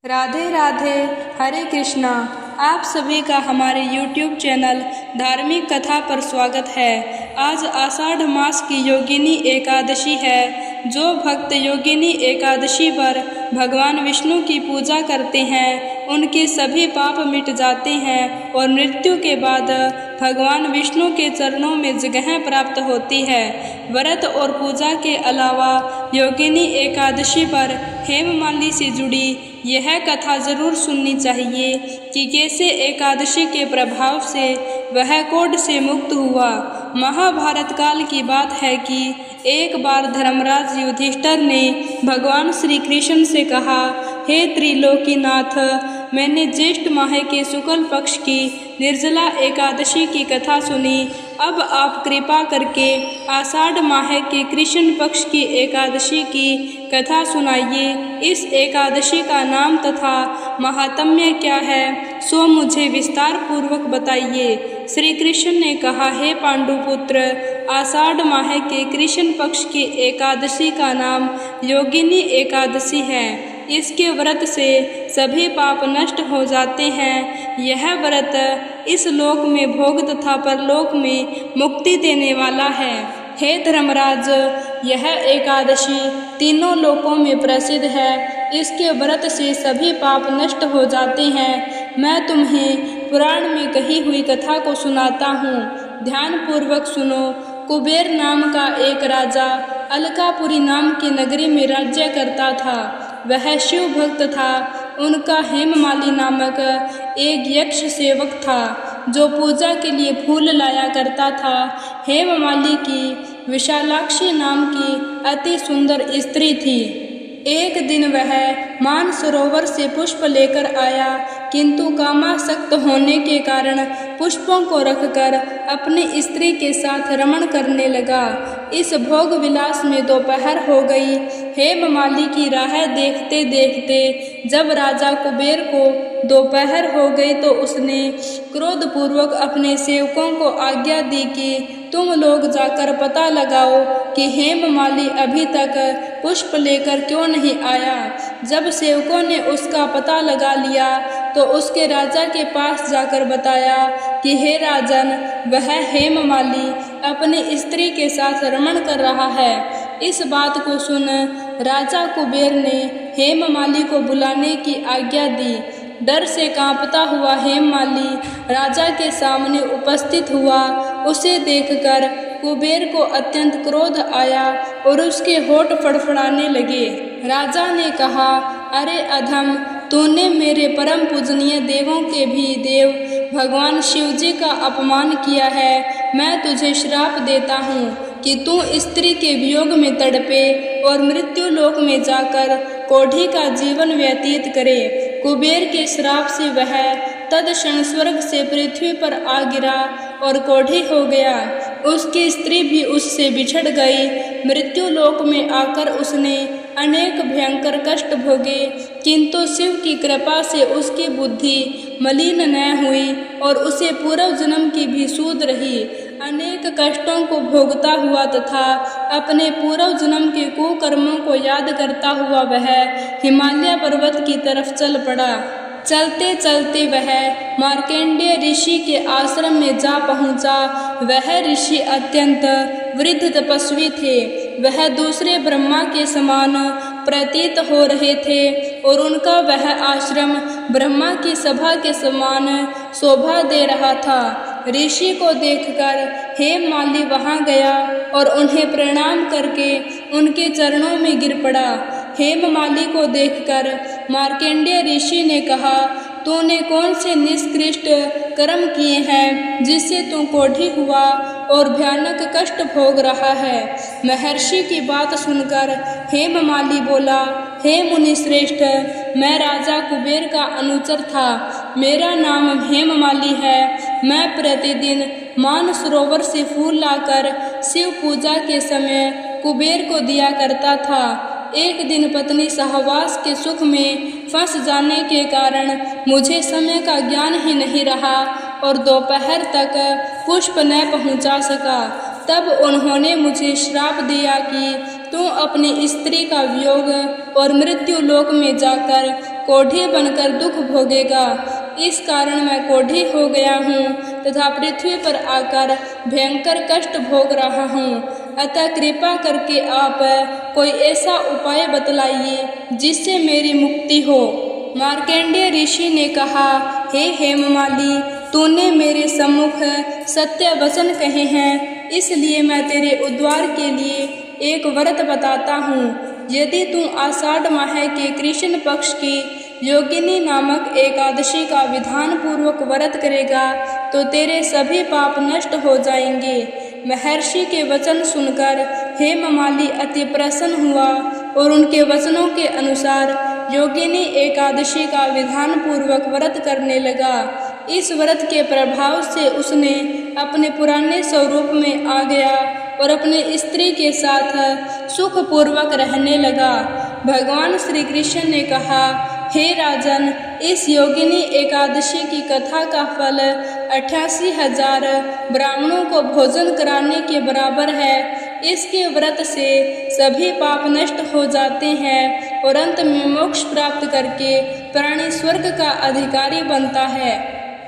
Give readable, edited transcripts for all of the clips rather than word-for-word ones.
राधे राधे। हरे कृष्णा। आप सभी का हमारे YouTube चैनल धार्मिक कथा पर स्वागत है। आज आषाढ़ मास की योगिनी एकादशी है। जो भक्त योगिनी एकादशी पर भगवान विष्णु की पूजा करते हैं उनके सभी पाप मिट जाते हैं और मृत्यु के बाद भगवान विष्णु के चरणों में जगह प्राप्त होती है। व्रत और पूजा के अलावा योगिनी एकादशी पर हेममालिनी से जुड़ी यह कथा जरूर सुननी चाहिए कि कैसे एकादशी के प्रभाव से वह कोढ़ से मुक्त हुआ। महाभारत काल की बात है कि एक बार धर्मराज युधिष्ठिर ने भगवान श्री कृष्ण से कहा, हे त्रिलोकीनाथ, मैंने ज्येष्ठ माह के शुक्ल पक्ष की निर्जला एकादशी की कथा सुनी। अब आप कृपा करके आषाढ़ माह के कृष्ण पक्ष की एकादशी की कथा सुनाइए। इस एकादशी का नाम तथा महात्म्य क्या है सो मुझे विस्तार पूर्वक बताइए। श्री कृष्ण ने कहा, हे पांडुपुत्र, आषाढ़ माह के कृष्ण पक्ष की एकादशी का नाम योगिनी एकादशी है। इसके व्रत से सभी पाप नष्ट हो जाते हैं। यह व्रत इस लोक में भोग तथा परलोक में मुक्ति देने वाला है। हे धर्मराज, यह एकादशी तीनों लोकों में प्रसिद्ध है। इसके व्रत से सभी पाप नष्ट हो जाते हैं। मैं तुम्हें पुराण में कही हुई कथा को सुनाता हूँ, ध्यान पूर्वक सुनो। कुबेर नाम का एक राजा अलकापुरी नाम की नगरी में राज्य करता था। वह शिव भक्त था। उनका हेममाली नामक एक यक्ष सेवक था जो पूजा के लिए फूल लाया करता था। हेममाली की विशालाक्षी नाम की अति सुंदर स्त्री थी। एक दिन वह मानसरोवर से पुष्प लेकर आया, किंतु कामासक्त होने के कारण पुष्पों को रखकर अपनी स्त्री के साथ रमण करने लगा। इस भोग विलास में दोपहर हो गई। हेममाली की राह देखते देखते जब राजा कुबेर को दोपहर हो गई तो उसने क्रोधपूर्वक अपने सेवकों को आज्ञा दी कि तुम लोग जाकर पता लगाओ कि हेममाली अभी तक पुष्प लेकर क्यों नहीं आया। जब सेवकों ने उसका पता लगा लिया तो उसके राजा के पास जाकर बताया कि हे राजन, वह हेममाली अपनी स्त्री के साथ रमण कर रहा है। इस बात को सुन राजा कुबेर ने हेममाली को बुलाने की आज्ञा दी। डर से कांपता हुआ हेममाली राजा के सामने उपस्थित हुआ। उसे देखकर कुबेर को अत्यंत क्रोध आया और उसके होठ फड़फड़ाने लगे। राजा ने कहा, अरे अधम, तूने मेरे परम पूजनीय देवों के भी देव भगवान शिव जी का अपमान किया है। मैं तुझे श्राप देता हूँ कि तू स्त्री के वियोग में तड़पे और मृत्यु लोक में जाकर कोढ़ी का जीवन व्यतीत करे। कुबेर के श्राप से वह तत्क्षण स्वर्ग से पृथ्वी पर आ गिरा और कोढ़ी हो गया। उसकी स्त्री भी उससे बिछड़ गई। मृत्यु लोक में आकर उसने अनेक भयंकर कष्ट भोगे, किंतु शिव की कृपा से उसकी बुद्धि मलिन न हुई और उसे पूर्व जन्म की भी सूझ रही। अनेक कष्टों को भोगता हुआ तथा अपने पूर्व जन्म के कुकर्मों को याद करता हुआ वह हिमालय पर्वत की तरफ चल पड़ा। चलते चलते वह मार्कंडेय ऋषि के आश्रम में जा पहुंचा। वह ऋषि अत्यंत वृद्ध तपस्वी थे। वह दूसरे ब्रह्मा के समान प्रतीत हो रहे थे और उनका वह आश्रम ब्रह्मा की सभा के समान शोभा दे रहा था। ऋषि को देखकर हेममाली वहां गया और उन्हें प्रणाम करके उनके चरणों में गिर पड़ा। हेममाली को देखकर मार्कंडेय ऋषि ने कहा, तूने कौन से निष्कृष्ट कर्म किए हैं जिससे तू कोढ़ी हुआ और भयानक कष्ट भोग रहा है। महर्षि की बात सुनकर हेममाली बोला, हे मुनि श्रेष्ठ, मैं राजा कुबेर का अनुचर था। मेरा नाम हेममाली है। मैं प्रतिदिन मानसरोवर से फूल लाकर शिव पूजा के समय कुबेर को दिया करता था। एक दिन पत्नी सहवास के सुख में फंस जाने के कारण मुझे समय का ज्ञान ही नहीं रहा और दोपहर तक पुष्प न पहुंचा सका। तब उन्होंने मुझे श्राप दिया कि तू अपनी स्त्री का वियोग और मृत्यु लोक में जाकर कोढ़ी बनकर दुख भोगेगा। इस कारण मैं कोढ़ी हो गया हूँ तथा पृथ्वी पर आकर भयंकर कष्ट भोग रहा हूँ। अतः कृपा करके आप कोई ऐसा उपाय बतलाइए जिससे मेरी मुक्ति हो। मार्कंडेय ऋषि ने कहा, हे हेममाली, तूने मेरे सम्मुख सत्य वचन कहे हैं, इसलिए मैं तेरे उद्धार के लिए एक व्रत बताता हूँ। यदि तू आषाढ़ माह के कृष्ण पक्ष की योगिनी नामक एकादशी का विधान पूर्वक व्रत करेगा तो तेरे सभी पाप नष्ट हो जाएंगे। महर्षि के वचन सुनकर हेममाली अति प्रसन्न हुआ और उनके वचनों के अनुसार योगिनी एकादशी का विधान पूर्वक व्रत करने लगा। इस व्रत के प्रभाव से उसने अपने पुराने स्वरूप में आ गया और अपने स्त्री के साथ सुखपूर्वक रहने लगा। भगवान श्री कृष्ण ने कहा, हे राजन, इस योगिनी एकादशी की कथा का फल 88,000 ब्राह्मणों को भोजन कराने के बराबर है। इसके व्रत से सभी पाप नष्ट हो जाते हैं और अंत में मोक्ष प्राप्त करके प्राणी स्वर्ग का अधिकारी बनता है।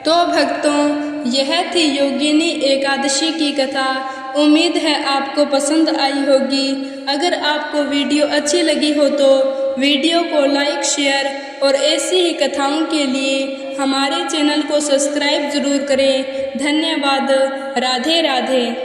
तो भक्तों, यह थी योगिनी एकादशी की कथा। उम्मीद है आपको पसंद आई होगी। अगर आपको वीडियो अच्छी लगी हो तो वीडियो को लाइक, शेयर और ऐसी ही कथाओं के लिए हमारे चैनल को सब्सक्राइब जरूर करें। धन्यवाद। राधे राधे।